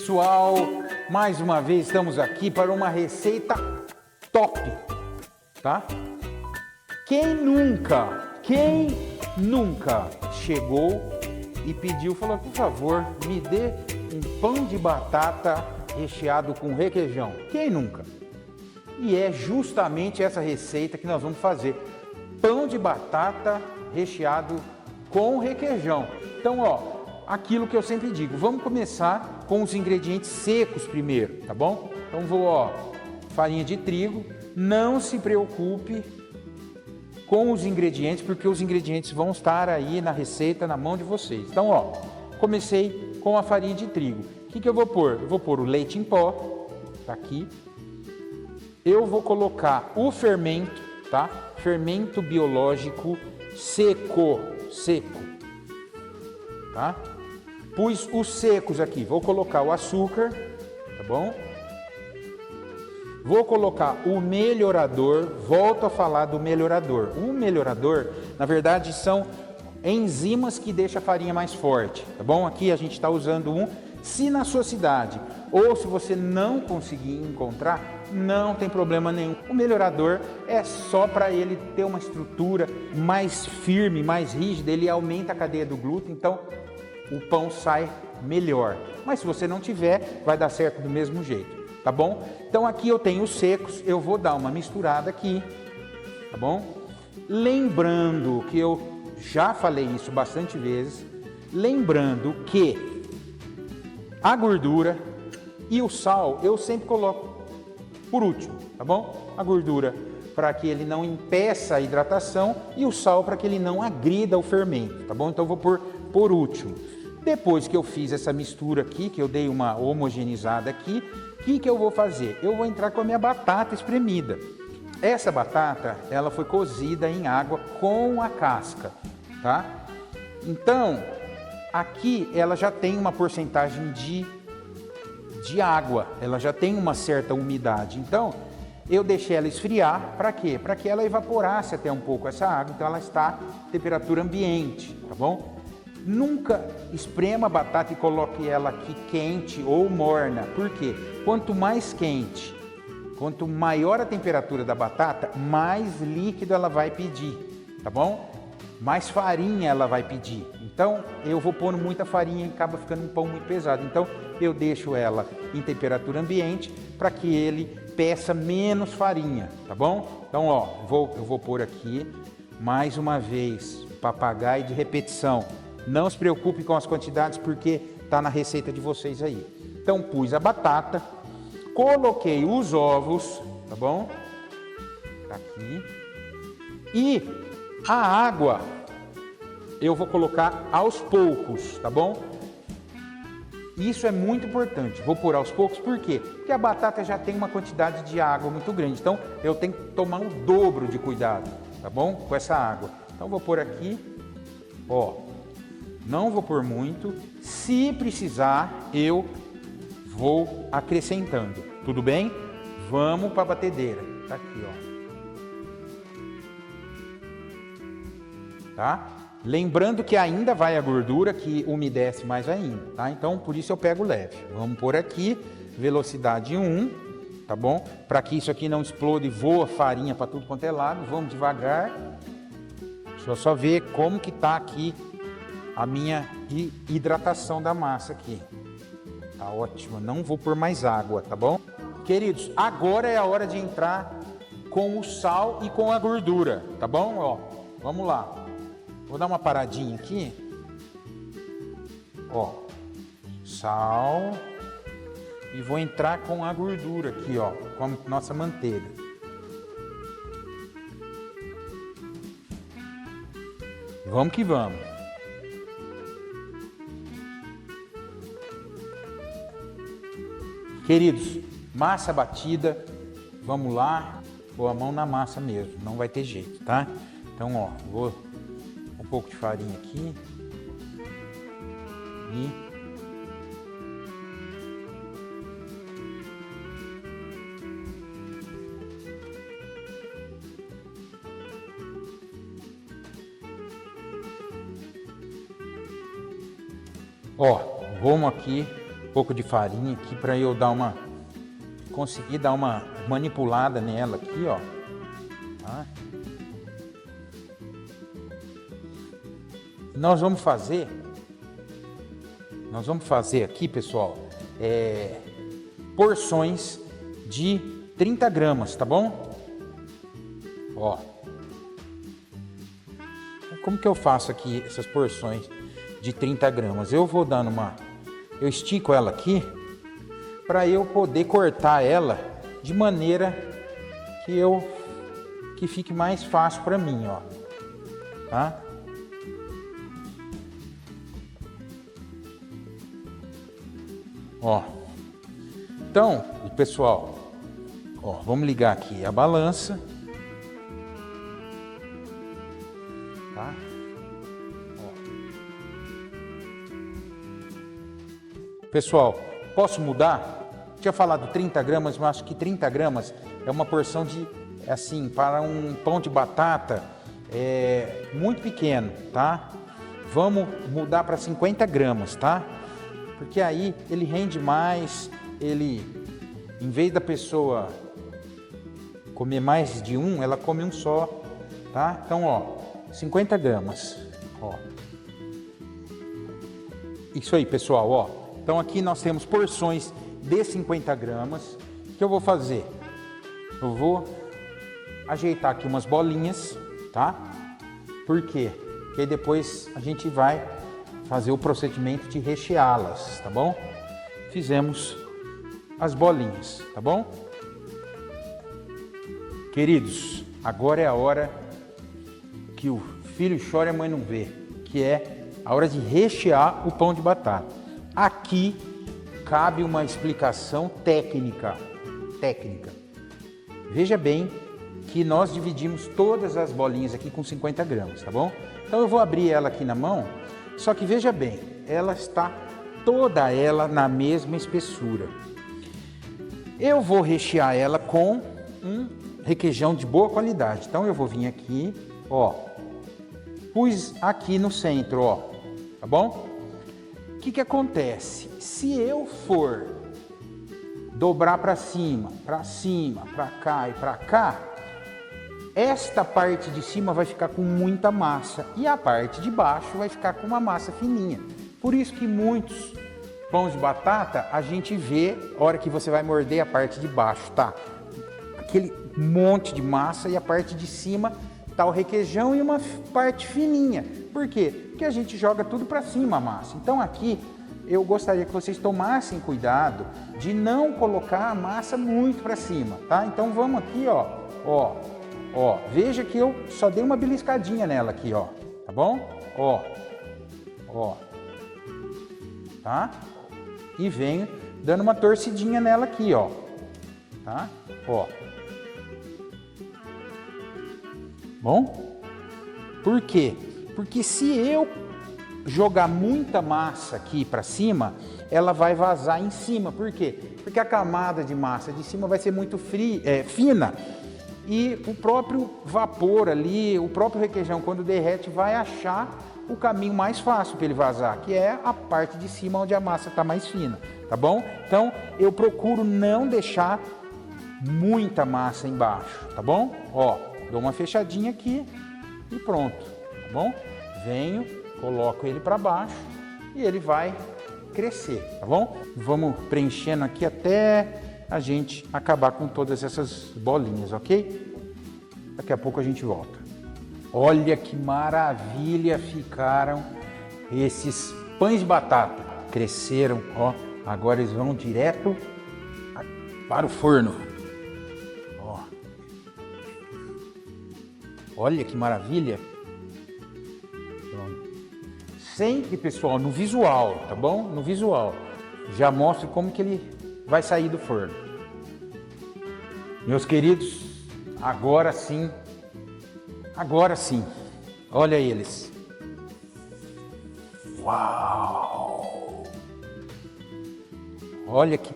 Pessoal, mais uma vez estamos aqui para uma receita top, tá? Quem nunca chegou e pediu, falou, por favor, me dê um pão de batata recheado com requeijão? Quem nunca? E é justamente essa receita que nós vamos fazer. Pão de batata recheado com requeijão. Então, ó, aquilo que eu sempre digo, vamos começar com os ingredientes secos primeiro, tá bom? Então vou, ó, farinha de trigo, não se preocupe com os ingredientes, porque os ingredientes vão estar aí na receita, na mão de vocês. Então, ó, comecei com a farinha de trigo. O que eu vou pôr? Eu vou pôr o leite em pó, tá aqui. Eu vou colocar o fermento, tá? Fermento biológico seco, tá? Pus os secos aqui, vou colocar o açúcar, tá bom? Vou colocar o melhorador, volto a falar do melhorador. O melhorador, na verdade, são enzimas que deixam a farinha mais forte, tá bom? Aqui a gente está usando um. Se na sua cidade ou se você não conseguir encontrar, não tem problema nenhum. O melhorador é só para ele ter uma estrutura mais firme, mais rígida, ele aumenta a cadeia do glúten, então o pão sai melhor. Mas se você não tiver, vai dar certo do mesmo jeito, tá bom? Então aqui eu tenho os secos, eu vou dar uma misturada aqui, tá bom? Lembrando que eu já falei isso bastante vezes, lembrando que a gordura e o sal eu sempre coloco por último, tá bom? A gordura para que ele não impeça a hidratação e o sal para que ele não agrida o fermento, tá bom? Então eu vou pôr por último. Depois que eu fiz essa mistura aqui, que eu dei uma homogeneizada aqui, o que eu vou fazer? Eu vou entrar com a minha batata espremida. Essa batata, ela foi cozida em água com a casca, tá? Então, aqui ela já tem uma porcentagem de água, ela já tem uma certa umidade. Então, eu deixei ela esfriar, para quê? Para que ela evaporasse até um pouco essa água, então ela está em temperatura ambiente, tá bom? Nunca esprema a batata e coloque ela aqui quente ou morna, por quê? Quanto mais quente, quanto maior a temperatura da batata, mais líquido ela vai pedir, tá bom? Mais farinha ela vai pedir. Então, eu vou pondo muita farinha e acaba ficando um pão muito pesado. Então, eu deixo ela em temperatura ambiente para que ele peça menos farinha, tá bom? Então, ó, eu vou pôr aqui, mais uma vez, papagaio de repetição. Não se preocupe com as quantidades, porque tá na receita de vocês aí. Então, pus a batata, coloquei os ovos, tá bom? Tá aqui. E a água eu vou colocar aos poucos, tá bom? Isso é muito importante. Vou pôr aos poucos, por quê? Porque a batata já tem uma quantidade de água muito grande. Então, eu tenho que tomar o dobro de cuidado, tá bom? Com essa água. Então, vou pôr aqui, ó. Não vou pôr muito. Se precisar, eu vou acrescentando. Tudo bem? Vamos para a batedeira. Tá aqui, ó. Tá? Lembrando que ainda vai a gordura, que umedece mais ainda, tá? Então, por isso eu pego leve. Vamos pôr aqui, velocidade 1, tá bom? Para que isso aqui não explode e voa farinha para tudo quanto é lado. Vamos devagar. Deixa eu só ver como que tá aqui a minha hidratação da massa aqui. Tá ótimo, não vou pôr mais água, tá bom? Queridos, agora é a hora de entrar com o sal e com a gordura, tá bom? Ó, vamos lá. Vou dar uma paradinha aqui. Ó, sal. E vou entrar com a gordura aqui, ó, com a nossa manteiga. Vamos que vamos. Queridos, massa batida, vamos lá, pôr a mão na massa mesmo, não vai ter jeito, tá? Então, ó, vou um pouco de farinha aqui e ó, vamos aqui um pouco de farinha aqui para eu conseguir dar uma manipulada nela aqui, ó. Tá? Nós vamos fazer aqui, pessoal, porções de 30 gramas, tá bom? Ó. Como que eu faço aqui essas porções de 30 gramas? Eu vou dando eu estico ela aqui para eu poder cortar ela de maneira que fique mais fácil para mim, ó. Tá? Ó. Então, pessoal, ó, vamos ligar aqui a balança. Tá? Ó. Pessoal, posso mudar? Tinha falado 30 gramas, mas acho que 30 gramas é uma porção de, assim, para um pão de batata muito pequeno, tá? Vamos mudar para 50 gramas, tá? Porque aí ele rende mais, em vez da pessoa comer mais de um, ela come um só, tá? Então, ó, 50 gramas, ó. Isso aí, pessoal, ó. Então aqui nós temos porções de 50 gramas. O que eu vou fazer? Eu vou ajeitar aqui umas bolinhas, tá? Por quê? Porque aí depois a gente vai fazer o procedimento de recheá-las, tá bom? Fizemos as bolinhas, tá bom? Queridos, agora é a hora que o filho chora e a mãe não vê, que é a hora de rechear o pão de batata. Aqui cabe uma explicação técnica. Veja bem que nós dividimos todas as bolinhas aqui com 50 gramas, tá bom? Então eu vou abrir ela aqui na mão, só que veja bem, ela está toda ela na mesma espessura. Eu vou rechear ela com um requeijão de boa qualidade. Então eu vou vir aqui, ó, pus aqui no centro, ó, tá bom? O que acontece? Se eu for dobrar para cima, para cá e para cá, esta parte de cima vai ficar com muita massa e a parte de baixo vai ficar com uma massa fininha. Por isso que muitos pães de batata a gente vê, a hora que você vai morder a parte de baixo, tá? Aquele monte de massa e a parte de cima tá o requeijão e uma parte fininha. Por quê? Porque a gente joga tudo para cima a massa. Então aqui eu gostaria que vocês tomassem cuidado de não colocar a massa muito para cima, tá? Então vamos aqui, ó, veja que eu só dei uma beliscadinha nela aqui, ó, tá bom? Ó, tá? E venho dando uma torcidinha nela aqui, ó, tá? Ó. Bom? Por quê? Porque se eu jogar muita massa aqui para cima, ela vai vazar em cima. Por quê? Porque a camada de massa de cima vai ser muito fina e o próprio vapor ali, o próprio requeijão, quando derrete, vai achar o caminho mais fácil para ele vazar, que é a parte de cima onde a massa está mais fina, tá bom? Então eu procuro não deixar muita massa embaixo, tá bom? Ó, dou uma fechadinha aqui e pronto, tá bom? Venho, coloco ele para baixo e ele vai crescer, tá bom? Vamos preenchendo aqui até a gente acabar com todas essas bolinhas, ok? Daqui a pouco a gente volta. Olha que maravilha ficaram esses pães de batata. Cresceram, ó. Agora eles vão direto para o forno. Ó. Olha que maravilha. Pronto. Sempre, pessoal, no visual, tá bom? No visual. Já mostro como que ele vai sair do forno. Meus queridos, agora sim, olha eles. Uau! Olha que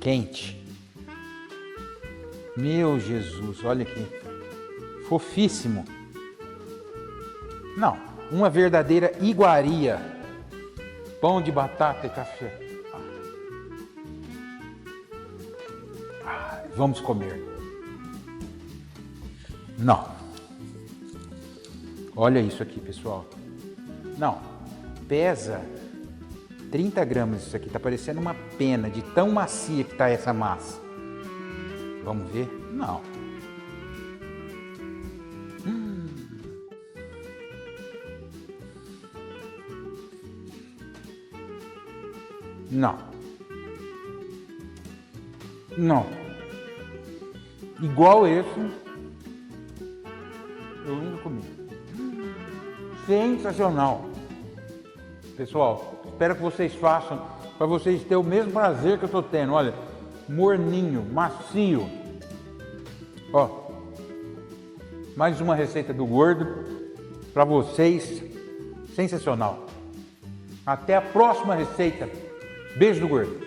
quente. Meu Jesus, olha aqui. Fofíssimo. Não, uma verdadeira iguaria. Pão de batata e café. Vamos comer. Não. Olha isso aqui, pessoal. Não. Pesa 30 gramas isso aqui. Tá parecendo uma pena de tão macia que tá essa massa. Vamos ver? Não. Não. Não. Igual esse, eu nunca comi. Sensacional. Pessoal, espero que vocês façam para vocês terem o mesmo prazer que eu estou tendo. Olha, morninho, macio. Ó, mais uma receita do Gordo para vocês. Sensacional. Até a próxima receita. Beijo do Gordo.